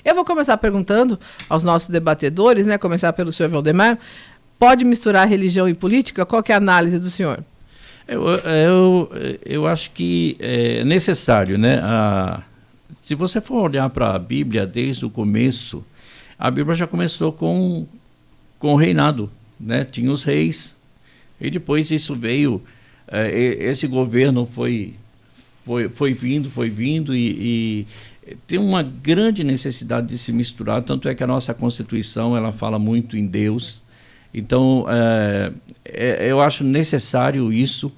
Eu vou começar perguntando aos nossos debatedores, né? Começar pelo senhor Valdemar. Pode misturar religião e política? Qual que é a análise do senhor? Eu acho que é necessário, né? Se você for olhar para a Bíblia desde o começo, a Bíblia já começou com o reinado, né? Tinha os reis, e depois isso veio, esse governo foi vindo e tem uma grande necessidade de se misturar, tanto é que a nossa Constituição ela fala muito em Deus. Então, eu acho necessário isso,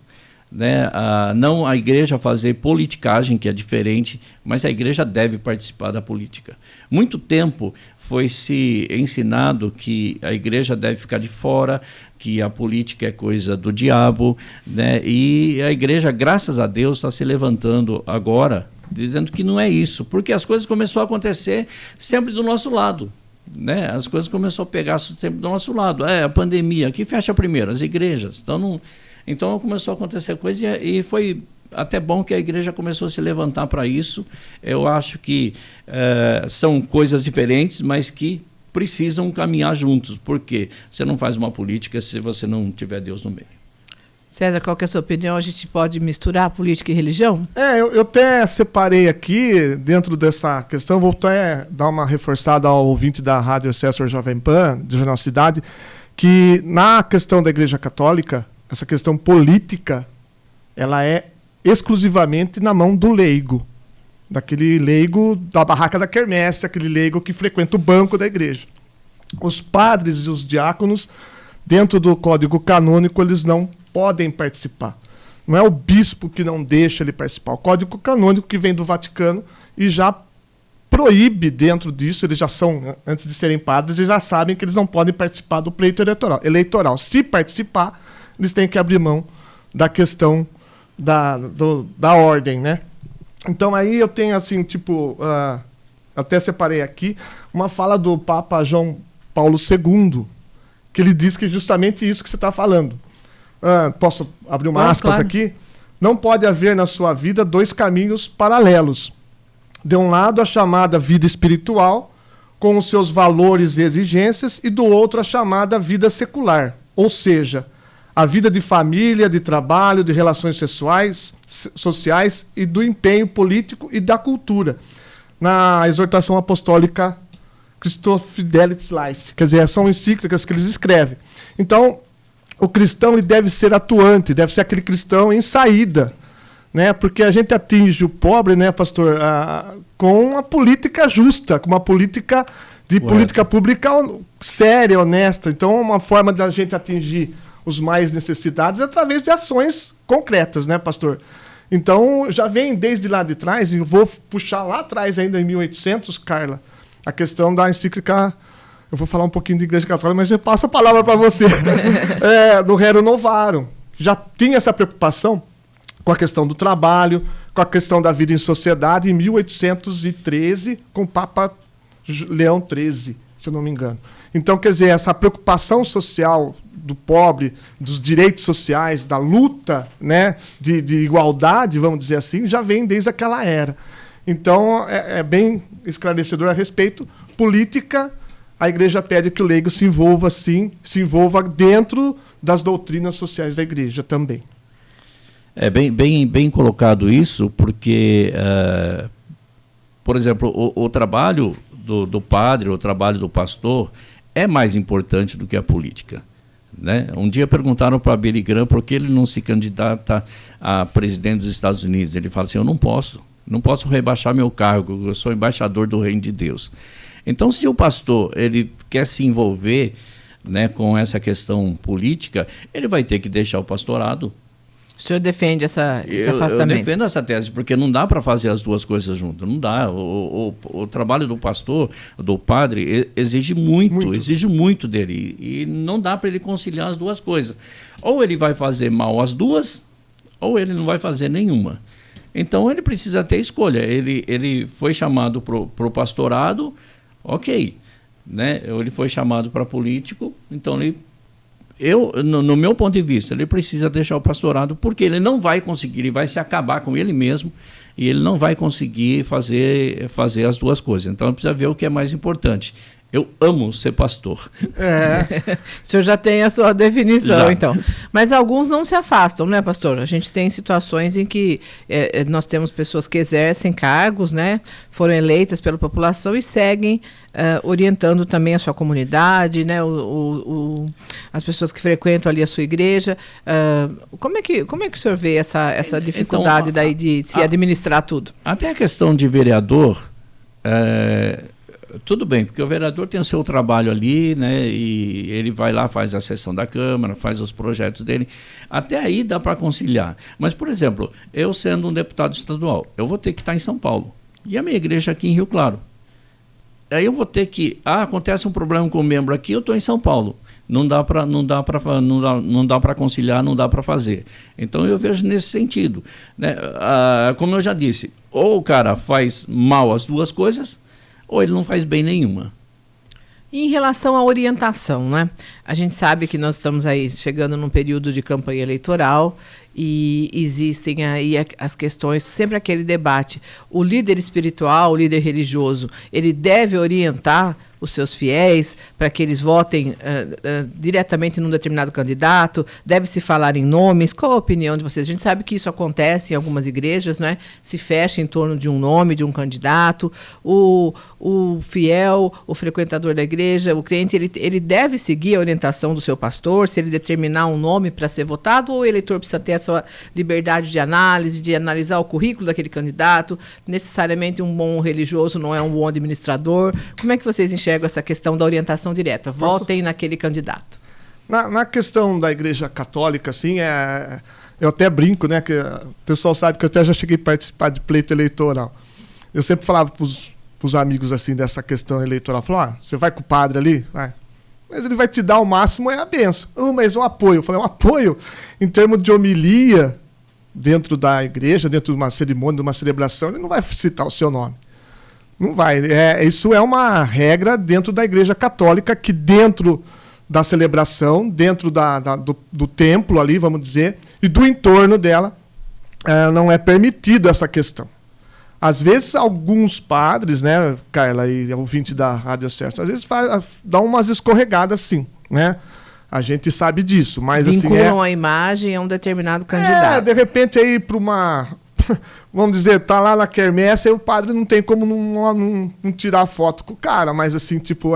né? Não a igreja fazer politicagem, que é diferente, mas a igreja deve participar da política. Muito tempo foi se ensinado que a igreja deve ficar de fora, que a política é coisa do diabo, né? E a igreja, graças a Deus, está se levantando agora, dizendo que não é isso, porque as coisas começaram a acontecer sempre do nosso lado, né? As coisas começaram a pegar sempre do nosso lado. A pandemia, que fecha primeiro? As igrejas. Então começou a acontecer coisa e foi até bom que a igreja começou a se levantar para isso. Eu acho que são coisas diferentes, mas que precisam caminhar juntos, porque você não faz uma política se você não tiver Deus no meio. César, qual que é a sua opinião? A gente pode misturar política e religião? Eu até separei aqui, dentro dessa questão, vou até dar uma reforçada ao ouvinte da Rádio César Jovem Pan, do Jornal Cidade, que na questão da Igreja Católica, essa questão política, ela é exclusivamente na mão do leigo, daquele leigo da barraca da quermesse, aquele leigo que frequenta o banco da igreja. Os padres e os diáconos, dentro do Código Canônico, eles não podem participar. Não é o bispo que não deixa ele participar. O Código Canônico, que vem do Vaticano, e já proíbe dentro disso, eles já são, antes de serem padres, eles já sabem que eles não podem participar do pleito eleitoral. Se participar, eles têm que abrir mão da questão da ordem, né? Então aí eu tenho assim, até separei aqui, uma fala do Papa João Paulo II, que ele diz que justamente isso que você está falando. Posso abrir uma aspas claro. Aqui? Não pode haver na sua vida dois caminhos paralelos. De um lado, a chamada vida espiritual, com os seus valores e exigências, e do outro, a chamada vida secular, ou seja, a vida de família, de trabalho, de relações sociais e do empenho político e da cultura. Na exortação apostólica Christoph Fidelis Leis, quer dizer, são encíclicas que eles escrevem. Então, o cristão ele deve ser atuante, deve ser aquele cristão em saída, né? Porque a gente atinge o pobre, né, pastor, com uma política justa, com uma política pública séria, honesta. Então, uma forma da gente atingir os mais necessitados através de ações concretas, né, pastor? Então, já vem desde lá de trás, e eu vou puxar lá atrás ainda em 1800, Carla, a questão da encíclica, eu vou falar um pouquinho de Igreja Católica, mas eu passo a palavra para você, do Rerum Novarum. Já tinha essa preocupação com a questão do trabalho, com a questão da vida em sociedade, em 1813, com o Papa Leão XIII, se eu não me engano. Então, quer dizer, essa preocupação social do pobre, dos direitos sociais, da luta, né, de igualdade, vamos dizer assim, já vem desde aquela era. Então, é bem esclarecedor a respeito. Política, a igreja pede que o leigo se envolva, sim, se envolva dentro das doutrinas sociais da igreja também. É bem colocado isso, porque, por exemplo, o trabalho do padre, o trabalho do pastor é mais importante do que a política, né? Um dia perguntaram para Billy Graham por que ele não se candidata a presidente dos Estados Unidos. Ele fala assim, eu não posso rebaixar meu cargo, eu sou embaixador do reino de Deus. Então, se o pastor ele quer se envolver, né, com essa questão política, ele vai ter que deixar o pastorado. O senhor defende esse afastamento? Eu defendo essa tese, porque não dá para fazer as duas coisas juntas, não dá. O trabalho do pastor, do padre, exige muito dele, e não dá para ele conciliar as duas coisas. Ou ele vai fazer mal as duas, ou ele não vai fazer nenhuma. Então ele precisa ter escolha. Ele foi chamado para o pastorado, ok, né? Ele foi chamado para político, então no meu ponto de vista, ele precisa deixar o pastorado, porque ele não vai conseguir, ele vai se acabar com ele mesmo, e ele não vai conseguir fazer as duas coisas. Então, ele precisa ver o que é mais importante. Eu amo ser pastor. O senhor já tem a sua definição, Já. então. Mas alguns não se afastam, né, pastor? A gente tem situações em que nós temos pessoas que exercem cargos, né, foram eleitas pela população e seguem orientando também a sua comunidade, né, as pessoas que frequentam ali a sua igreja. Como é que o senhor vê essa dificuldade Então, daí de se administrar tudo? Até a questão de vereador, tudo bem, porque o vereador tem o seu trabalho ali, né, e ele vai lá, faz a sessão da Câmara, faz os projetos dele. Até aí dá para conciliar. Mas, por exemplo, eu sendo um deputado estadual, eu vou ter que estar em São Paulo. E a minha igreja aqui em Rio Claro. Aí eu vou ter que... acontece um problema com o membro aqui, eu estou em São Paulo. Não dá para conciliar, não dá para fazer. Então eu vejo nesse sentido, né? Como eu já disse, ou o cara faz mal as duas coisas, ou ele não faz bem nenhuma. E em relação à orientação, né? A gente sabe que nós estamos aí chegando num período de campanha eleitoral e existem aí as questões, sempre aquele debate. O líder espiritual, o líder religioso, ele deve orientar os seus fiéis para que eles votem diretamente num determinado candidato? Deve-se falar em nomes? Qual a opinião de vocês? A gente sabe que isso acontece em algumas igrejas, né? Se fecha em torno de um nome, de um candidato. O fiel, o frequentador da igreja, o crente, ele deve seguir a orientação do seu pastor, se ele determinar um nome para ser votado, ou o eleitor precisa ter a sua liberdade de análise, de analisar o currículo daquele candidato? Necessariamente um bom religioso não é um bom administrador. Como é que vocês enxergam essa questão da orientação direta? Votem naquele candidato. Na questão da Igreja Católica, assim, eu até brinco, né? Que o pessoal sabe que eu até já cheguei a participar de pleito eleitoral. Eu sempre falava para os amigos assim dessa questão eleitoral, falava, você vai com o padre ali? Vai. Mas ele vai te dar o máximo é a benção. Mas um apoio. Eu falei, um apoio em termos de homilia dentro da igreja, dentro de uma cerimônia, de uma celebração, ele não vai citar o seu nome. Não vai. Isso é uma regra dentro da Igreja Católica, que dentro da celebração, dentro do templo ali, vamos dizer, e do entorno dela, não é permitido essa questão. Às vezes, alguns padres, né, Carla, e ouvinte da Rádio Acesso, às vezes dão umas escorregadas, sim, né? A gente sabe disso, mas vinculam a imagem a um determinado candidato. De repente, aí para uma... Vamos dizer, tá lá na quermesse, aí o padre não tem como não tirar foto com o cara, mas assim, tipo,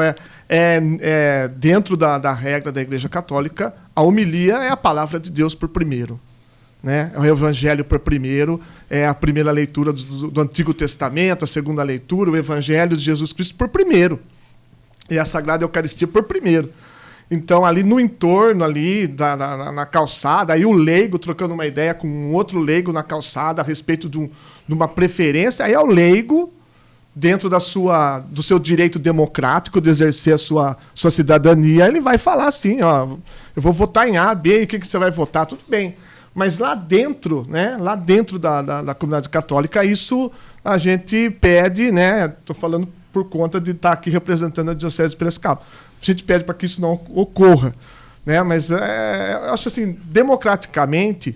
dentro da regra da Igreja Católica, a homilia é a palavra de Deus por primeiro, né? É o Evangelho por primeiro, é a primeira leitura do Antigo Testamento, a segunda leitura, o Evangelho de Jesus Cristo por primeiro, e a Sagrada Eucaristia por primeiro. Então, ali no entorno, ali na calçada, aí o leigo trocando uma ideia com um outro leigo na calçada a respeito de uma preferência, aí é o leigo, dentro do seu direito democrático de exercer a sua cidadania, ele vai falar assim, ó, eu vou votar em A, B, e o que você vai votar? Tudo bem. Mas lá dentro, né, da comunidade católica, isso a gente pede, né, estou falando por conta de estar aqui representando a Diocese de Piracicaba. A gente pede para que isso não ocorra, né? Mas eu acho assim, democraticamente,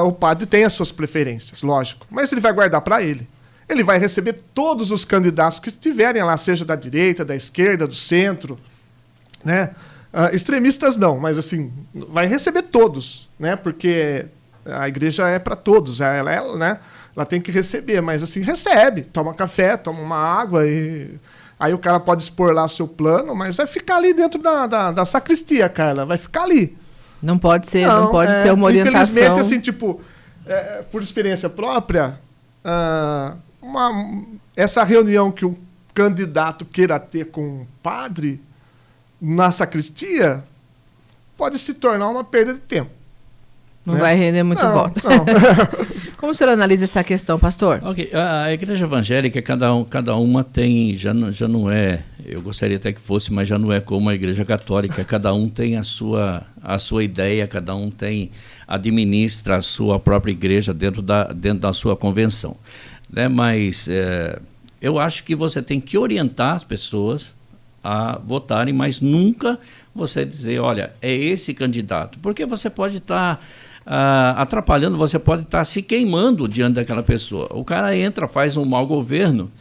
o padre tem as suas preferências, lógico, mas ele vai guardar para ele. Ele vai receber todos os candidatos que estiverem lá, seja da direita, da esquerda, do centro, né? Extremistas não, mas assim, vai receber todos, né? Porque a igreja é para todos, né? Ela tem que receber, mas assim, recebe, toma café, toma uma água e... Aí o cara pode expor lá o seu plano, mas vai ficar ali dentro da sacristia, Carla. Vai ficar ali. Não pode ser, não pode ser uma orientação. Infelizmente, assim, tipo, por experiência própria, essa reunião que um candidato queira ter com um padre na sacristia pode se tornar uma perda de tempo. Não vai render muito voto. Como o senhor analisa essa questão, pastor? Okay. A igreja evangélica, cada uma tem, já não é, eu gostaria até que fosse, mas já não é como a igreja católica, cada um tem a sua ideia, cada um administra a sua própria igreja dentro da sua convenção. Né? Mas eu acho que você tem que orientar as pessoas a votarem, mas nunca você dizer, olha, é esse candidato, porque você pode estar atrapalhando, você pode estar se queimando diante daquela pessoa. O cara entra, faz um mau governo,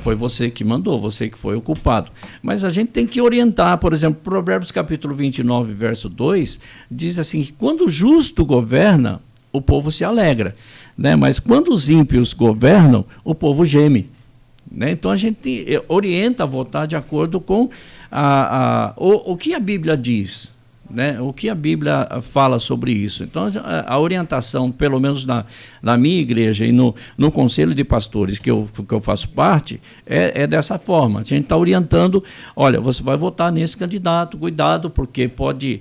foi você que mandou, você que foi o culpado. Mas a gente tem que orientar, por exemplo, Provérbios capítulo 29, verso 2, diz assim, que quando o justo governa, o povo se alegra, né? Mas quando os ímpios governam, o povo geme. Né? Então a gente orienta a votar de acordo com o que a Bíblia diz, né? O que a Bíblia fala sobre isso. Então a orientação, pelo menos na minha igreja e no conselho de pastores que eu faço parte, é dessa forma. A gente está orientando, olha, você vai votar nesse candidato, cuidado, porque pode...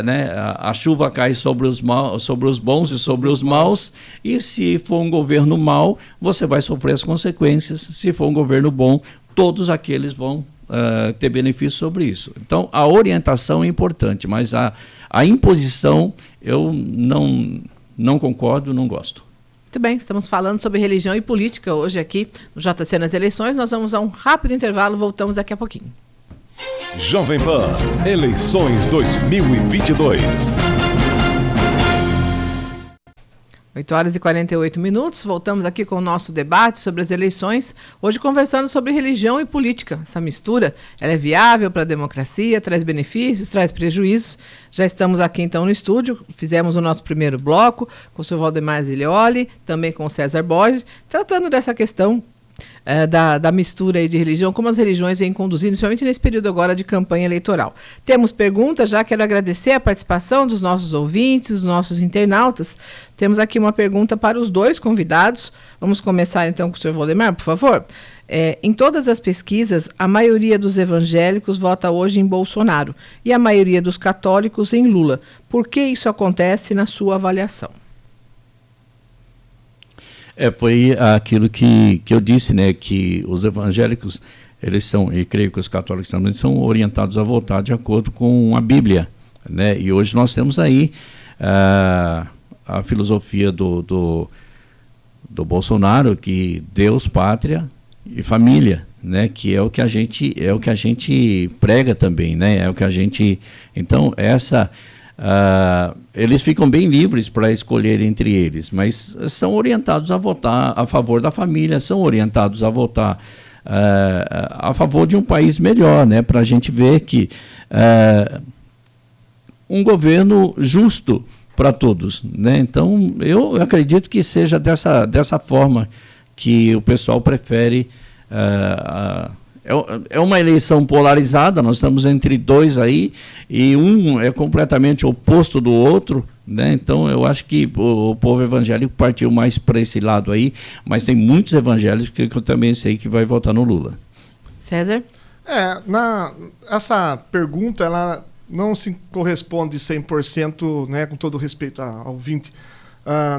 né, a chuva cai sobre os bons e sobre os maus, e se for um governo mau, você vai sofrer as consequências. Se for um governo bom, todos aqueles vão ter benefício sobre isso. Então, a orientação é importante, mas a imposição eu não concordo, não gosto. Muito bem, estamos falando sobre religião e política hoje aqui no JC nas eleições. Nós vamos a um rápido intervalo, voltamos daqui a pouquinho. Jovem Pan, eleições 2022. 8h48, voltamos aqui com o nosso debate sobre as eleições, hoje conversando sobre religião e política. Essa mistura, ela é viável para a democracia, traz benefícios, traz prejuízos. Já estamos aqui então no estúdio, fizemos o nosso primeiro bloco com o Sr. Valdemar Zilioli, também com o César Borges, tratando dessa questão da mistura aí de religião, como as religiões vêm conduzindo, principalmente nesse período agora de campanha eleitoral. Temos perguntas, já quero agradecer a participação dos nossos ouvintes, dos nossos internautas. Temos aqui uma pergunta para os dois convidados. Vamos começar então com o senhor Valdemar, por favor. Em todas as pesquisas, a maioria dos evangélicos vota hoje em Bolsonaro e a maioria dos católicos em Lula. Por que isso acontece na sua avaliação? Foi aquilo que eu disse, né, que os evangélicos, eles são, e creio que os católicos também, são orientados a votar de acordo com a Bíblia, né, e hoje nós temos aí a filosofia do Bolsonaro, que Deus, pátria e família, né, que é o que a gente prega também, né, é o que a gente, então eles ficam bem livres para escolher entre eles, mas são orientados a votar a favor da família, são orientados a votar a favor de um país melhor, né, para a gente ver que um governo justo para todos, né? Então eu acredito que seja dessa forma que o pessoal prefere. É uma eleição polarizada, nós estamos entre dois aí, e um é completamente oposto do outro, né? Então eu acho que o povo evangélico partiu mais para esse lado aí, mas tem muitos evangélicos que eu também sei que vai votar no Lula. César? Essa pergunta, ela não se corresponde 100%, né, com todo respeito ao ouvinte,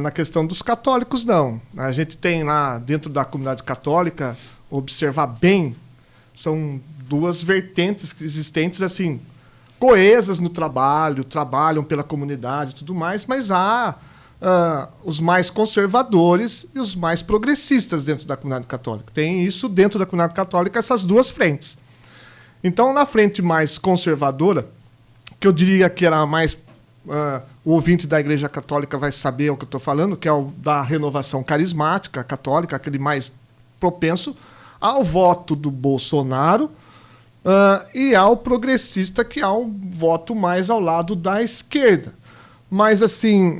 na questão dos católicos, não. A gente tem lá, dentro da comunidade católica, observar bem, são duas vertentes existentes, assim, coesas no trabalho, trabalham pela comunidade e tudo mais, mas há os mais conservadores e os mais progressistas dentro da comunidade católica. Tem isso dentro da comunidade católica, essas duas frentes. Então, na frente mais conservadora, que eu diria que era mais... o ouvinte da Igreja Católica vai saber o que eu estou falando, que é o da renovação carismática católica, aquele mais propenso ao voto do Bolsonaro e ao progressista, que há um voto mais ao lado da esquerda. Mas, assim,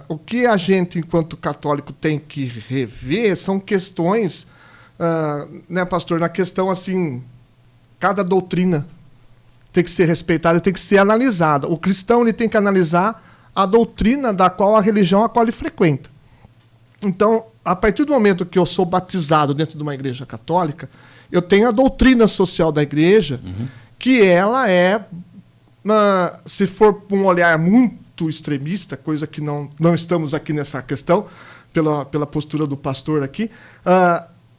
o que a gente, enquanto católico, tem que rever são questões, né, pastor, na questão, assim, cada doutrina tem que ser respeitada, tem que ser analisada. O cristão ele tem que analisar a doutrina da qual a religião a qual ele frequenta. Então, a partir do momento que eu sou batizado dentro de uma igreja católica, eu tenho a doutrina social da igreja, que ela é, se for um olhar muito extremista, coisa que não estamos aqui nessa questão, pela postura do pastor aqui,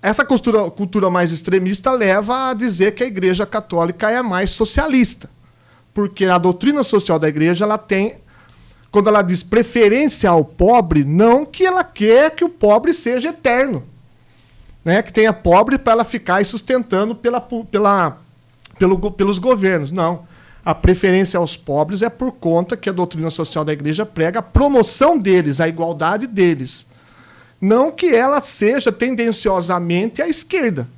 essa cultura mais extremista leva a dizer que a Igreja Católica é mais socialista. Porque a doutrina social da Igreja, ela tem, quando ela diz preferência ao pobre, não que ela quer que o pobre seja eterno. Né? Que tenha pobre para ela ficar aí sustentando pelos governos. Não. A preferência aos pobres é por conta que a doutrina social da igreja prega a promoção deles, a igualdade deles. Não que ela seja tendenciosamente à esquerda.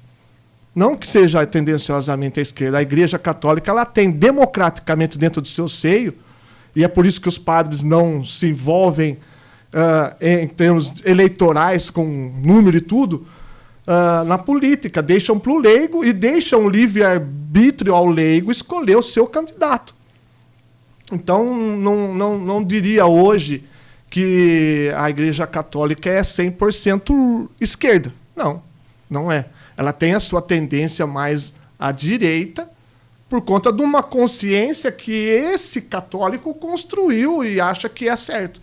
Não que seja tendenciosamente à esquerda. A Igreja Católica ela tem democraticamente dentro do seu seio, e é por isso que os padres não se envolvem em termos eleitorais com número e tudo, na política. Deixam para o leigo e deixam o livre-arbítrio ao leigo escolher o seu candidato. Então, não diria hoje que a Igreja Católica é 100% esquerda. Não, não é. Ela tem a sua tendência mais à direita por conta de uma consciência que esse católico construiu e acha que é certo,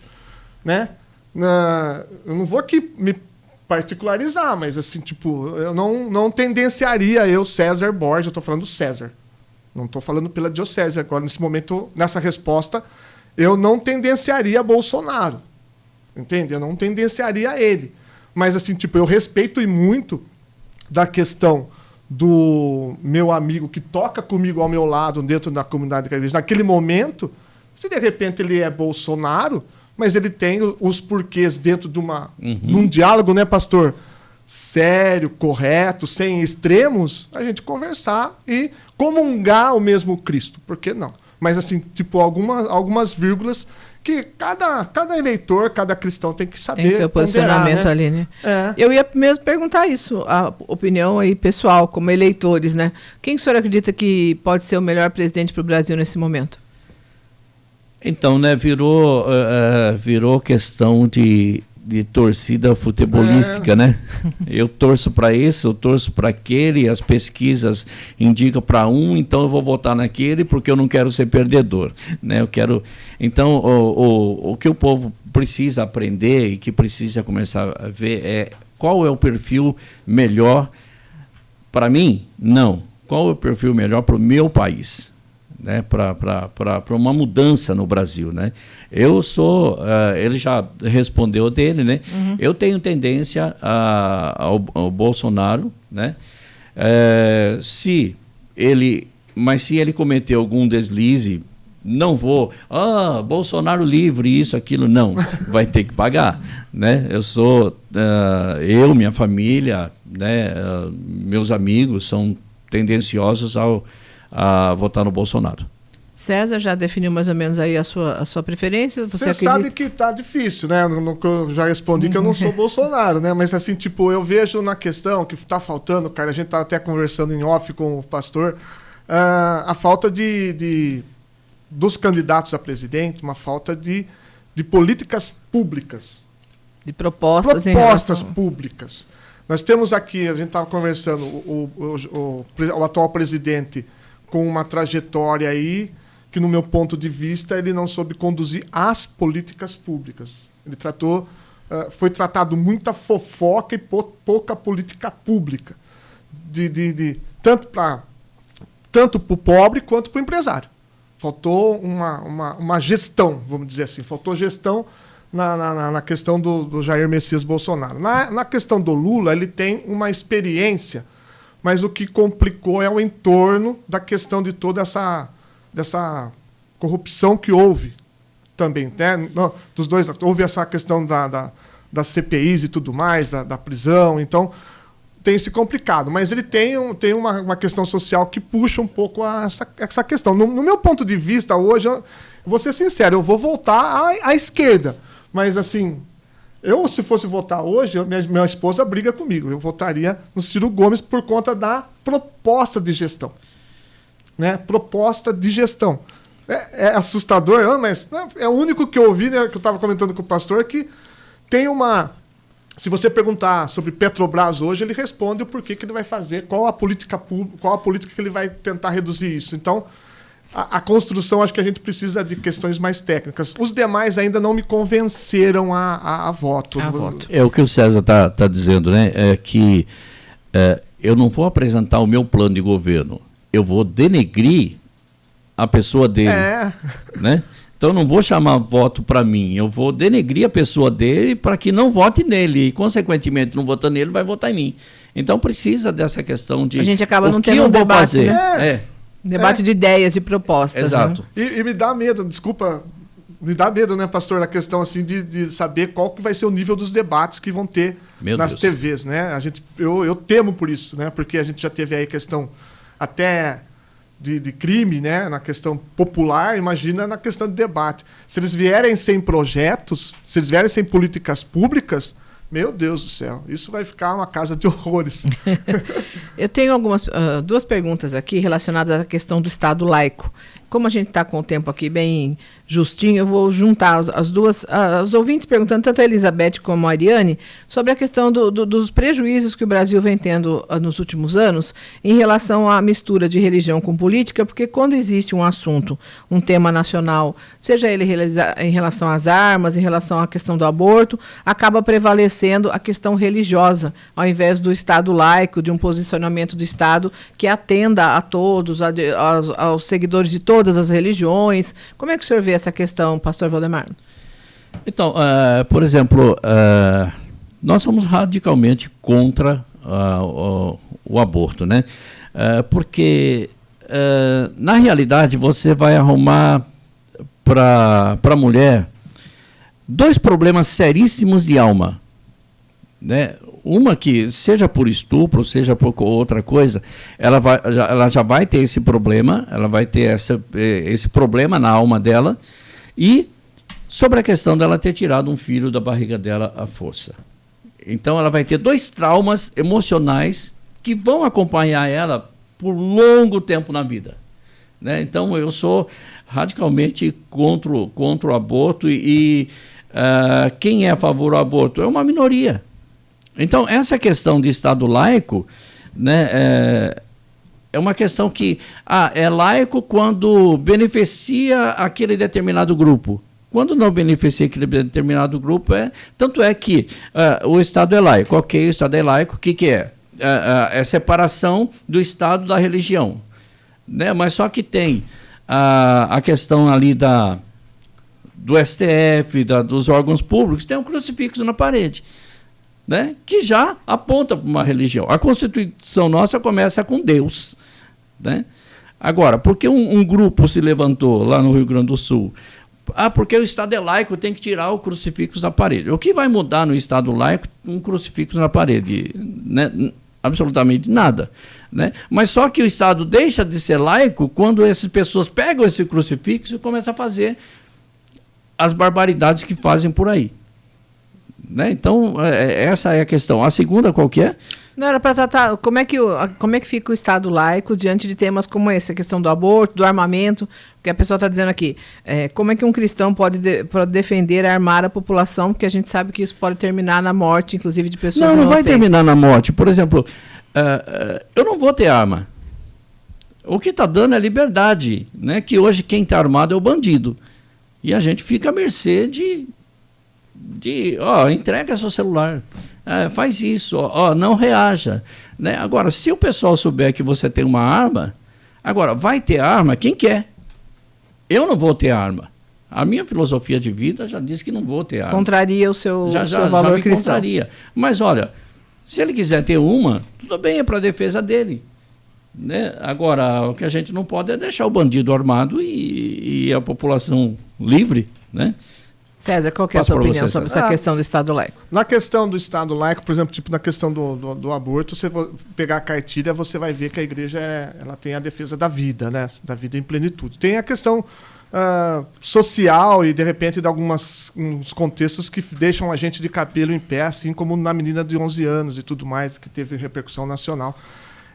né? Eu não vou aqui me particularizar, mas assim, tipo, eu não tendenciaria César Borges, eu estou falando do César. Não estou falando pela diocese agora, nesse momento, nessa resposta, eu não tendenciaria Bolsonaro. Entende? Eu não tendenciaria ele. Mas assim, tipo, eu respeito e muito da questão do meu amigo que toca comigo ao meu lado dentro da comunidade cristã. Naquele momento, se de repente ele é Bolsonaro, mas ele tem os porquês dentro de um diálogo, né, pastor? Sério, correto, sem extremos, a gente conversar e comungar o mesmo Cristo. Por que não? Mas assim, tipo, algumas vírgulas que cada eleitor, cada cristão tem que saber. Tem seu posicionamento, né? Ali, né? É. Eu ia mesmo perguntar isso, a opinião aí pessoal, como eleitores, né? Quem o senhor acredita que pode ser o melhor presidente para o Brasil nesse momento? Então, né, virou questão de torcida futebolística, né? Eu torço para esse, eu torço para aquele, as pesquisas indicam para um, então eu vou votar naquele porque eu não quero ser perdedor, né? Eu quero. Então, o que o povo precisa aprender e que precisa começar a ver é qual é o perfil melhor para mim? Não. Qual é o perfil melhor para o meu país? Né, para uma mudança no Brasil, né? Eu sou, ele já respondeu dele, né? Eu tenho tendência ao Bolsonaro, né? Se ele cometeu algum deslize, não vou, Bolsonaro livre, isso, aquilo, não, vai ter que pagar, né? Minha família, né? Meus amigos são tendenciosos a votar no Bolsonaro. César já definiu mais ou menos aí a sua preferência? Você sabe que tá difícil, né? Eu já respondi que eu não sou Bolsonaro, né? Mas assim, tipo, eu vejo na questão que tá faltando, cara, a gente tá até conversando em off com o pastor, a falta dos candidatos a presidente, uma falta de políticas públicas. De propostas públicas. Nós temos aqui, a gente estava conversando, o atual presidente com uma trajetória aí que, no meu ponto de vista, ele não soube conduzir as políticas públicas. Ele foi tratado muita fofoca e pouca política pública, tanto para o pobre quanto para o empresário. Faltou uma gestão, vamos dizer assim, faltou gestão na questão do Jair Messias Bolsonaro. Na questão do Lula, ele tem uma experiência, mas o que complicou é o entorno da questão de toda dessa corrupção que houve também. Né? Dos dois, houve essa questão das CPIs e tudo mais, da prisão, então tem se complicado. Mas ele tem uma questão social que puxa um pouco essa questão. No meu ponto de vista, hoje, eu vou ser sincero, eu vou voltar à esquerda. Mas, assim, se fosse votar hoje, minha esposa briga comigo. Eu votaria no Ciro Gomes por conta da proposta de gestão. Né? Proposta de gestão. É assustador, mas é o único que eu ouvi, né, que eu estava comentando com o pastor, que tem uma... Se você perguntar sobre Petrobras hoje, ele responde o porquê que ele vai fazer, qual a política que ele vai tentar reduzir isso. Então, a construção, acho que a gente precisa de questões mais técnicas. Os demais ainda não me convenceram a voto. É o que o César está dizendo, né? É que eu não vou apresentar o meu plano de governo, eu vou denegrir a pessoa dele. Né? Então, eu não vou chamar voto para mim, eu vou denegrir a pessoa dele para que não vote nele. E, consequentemente, não votando nele, vai votar em mim. Então, precisa dessa questão de... A gente acaba não tendo um debate, né? Debate de ideias, de propostas. Exato. Né? E me dá medo, desculpa, me dá medo, né, pastor, a questão assim de saber qual que vai ser o nível dos debates que vão ter nas TVs, né? Eu temo por isso, né? Porque a gente já teve aí questão até de crime, né? Na questão popular, imagina na questão de debate. Se eles vierem sem projetos, se eles vierem sem políticas públicas, meu Deus do céu, isso vai ficar uma casa de horrores. Eu tenho duas perguntas aqui relacionadas à questão do Estado laico. Como a gente está com o tempo aqui bem justinho, eu vou juntar as duas, os ouvintes perguntando, tanto a Elizabeth como a Ariane, sobre a questão dos prejuízos que o Brasil vem tendo nos últimos anos em relação à mistura de religião com política, porque quando existe um assunto, um tema nacional, seja ele em relação às armas, em relação à questão do aborto, acaba prevalecendo a questão religiosa, ao invés do Estado laico, de um posicionamento do Estado que atenda a todos, aos seguidores de todas as religiões. Como é que o senhor vê essa questão, pastor Valdemar? Então, por exemplo, nós somos radicalmente contra o aborto, né? Porque, na realidade, você vai arrumar para a mulher dois problemas seríssimos de alma, né? Uma que, seja por estupro, seja por outra coisa, ela já vai ter esse problema, ela vai ter esse problema na alma dela, e sobre a questão dela ter tirado um filho da barriga dela à força. Então ela vai ter dois traumas emocionais que vão acompanhar ela por longo tempo na vida, né? Então eu sou radicalmente contra o aborto, e quem é a favor do aborto é uma minoria. Então, essa questão de Estado laico, né, é uma questão que é laico quando beneficia aquele determinado grupo. Quando não beneficia aquele determinado grupo, tanto é que o Estado é laico. Ok, o Estado é laico, o que é? É separação do Estado da religião, né? Mas só que tem a questão ali do STF, dos órgãos públicos, tem um crucifixo na parede, né, que já aponta para uma religião. A Constituição nossa começa com Deus, né? Agora, por que um grupo se levantou lá no Rio Grande do Sul? Porque o Estado é laico, tem que tirar o crucifixo da parede. O que vai mudar no Estado laico um crucifixo na parede? Né? Absolutamente nada, né? Mas só que o Estado deixa de ser laico quando essas pessoas pegam esse crucifixo e começam a fazer as barbaridades que fazem por aí, né? Então, essa é a questão. A segunda, qual que é? Não, era para tratar como é que fica o Estado laico diante de temas como esse, a questão do aborto, do armamento, porque a pessoa está dizendo aqui, como é que um cristão pode defender, armar a população, porque a gente sabe que isso pode terminar na morte, inclusive de pessoas inocentes. Não vai terminar na morte. Por exemplo, eu não vou ter arma. O que está dando é liberdade, né? Que hoje quem está armado é o bandido. E a gente fica à mercê entrega seu celular, faz isso, não reaja, né? Agora, se o pessoal souber que você tem uma arma, agora, vai ter arma quem quer. Eu não vou ter arma. A minha filosofia de vida já diz que não vou ter arma. Contraria o seu valor cristão. Contraria. Mas, olha, se ele quiser ter uma, tudo bem, é para a defesa dele, né? Agora, o que a gente não pode é deixar o bandido armado e a população livre, né? César, qual que é a sua opinião sobre essa questão do Estado laico? Na questão do Estado laico, por exemplo, na questão do aborto, você pegar a cartilha, você vai ver que a igreja ela tem a defesa da vida, né? Da vida em plenitude. Tem a questão social e, de repente, de uns contextos que deixam a gente de cabelo em pé, assim como na menina de 11 anos e tudo mais, que teve repercussão nacional.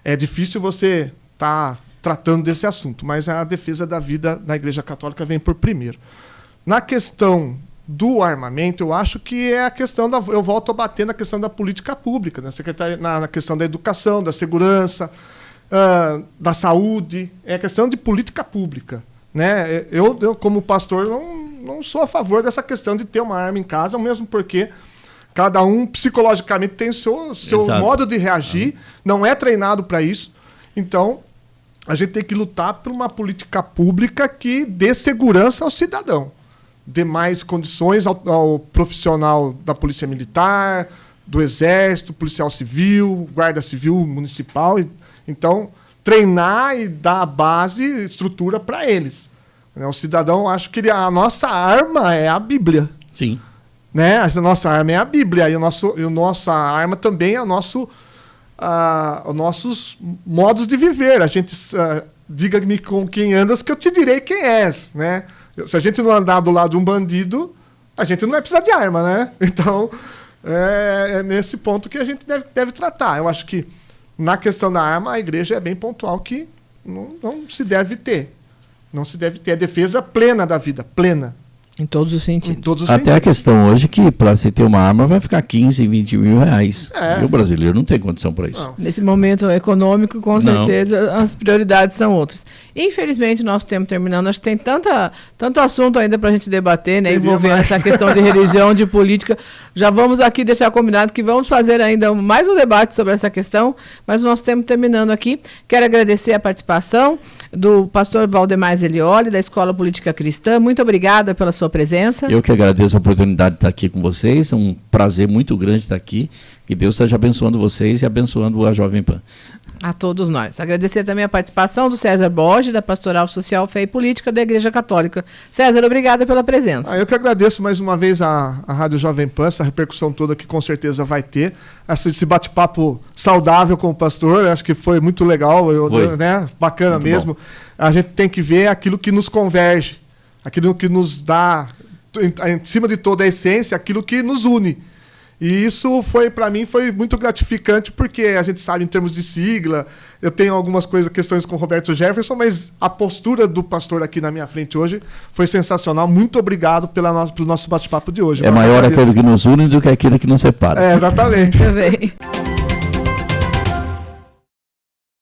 É difícil você estar tratando desse assunto, mas a defesa da vida na Igreja Católica vem por primeiro. Na questão do armamento, eu acho que é a questão eu volto a bater na questão da política pública, né? Na questão da educação, da segurança, da saúde, é a questão de política pública, né? Eu como pastor, não sou a favor dessa questão de ter uma arma em casa, mesmo porque cada um psicologicamente tem o seu modo de reagir, não é treinado para isso. Então, a gente tem que lutar por uma política pública que dê segurança ao cidadão, dê mais condições ao profissional da Polícia Militar, do Exército, policial civil, guarda civil municipal. Então, treinar e dar a base, estrutura para eles. O cidadão, acho que a nossa arma é a Bíblia. Sim. Né? A nossa arma é a Bíblia, e a nossa arma também é os nossos modos de viver. A gente, diga-me com quem andas que eu te direi quem és. Né? Se a gente não andar do lado de um bandido, a gente não vai precisar de arma. Né? Então, é nesse ponto que a gente deve tratar. Eu acho que, na questão da arma, a igreja é bem pontual que não se deve ter. Não se deve ter a defesa plena da vida, plena. Em todos os sentidos. Até a questão hoje que para se ter uma arma vai ficar 15, 20 mil reais. E o brasileiro não tem condição para isso. Não. Nesse momento econômico, com certeza, as prioridades são outras. Infelizmente, nosso tempo terminando, acho que tem tanto assunto ainda para a gente debater, né, envolvendo essa questão de religião, de política. Já vamos aqui deixar combinado que vamos fazer ainda mais um debate sobre essa questão, mas o nosso tempo terminando aqui. Quero agradecer a participação do pastor Valdemar Zelioli, da Escola Política Cristã. Muito obrigada pela sua presença. Eu que agradeço a oportunidade de estar aqui com vocês. É um prazer muito grande estar aqui. Que Deus esteja abençoando vocês e abençoando a Jovem Pan. A todos nós. Agradecer também a participação do César Borges, da Pastoral Social, Fé e Política da Igreja Católica. César, obrigada pela presença. Eu que agradeço mais uma vez a Rádio Jovem Pan, essa repercussão toda que com certeza vai ter. Esse bate-papo saudável com o pastor, acho que foi muito legal, né? Bacana muito mesmo. Bom. A gente tem que ver aquilo que nos converge, aquilo que nos dá, em cima de toda a essência, aquilo que nos une. E isso para mim foi muito gratificante, porque a gente sabe em termos de sigla, eu tenho algumas questões com o Roberto Jefferson, mas a postura do pastor aqui na minha frente hoje foi sensacional. Muito obrigado pelo nosso bate-papo de hoje. É maior aquilo que nos une do que aquilo que nos separa. Exatamente. Muito bem.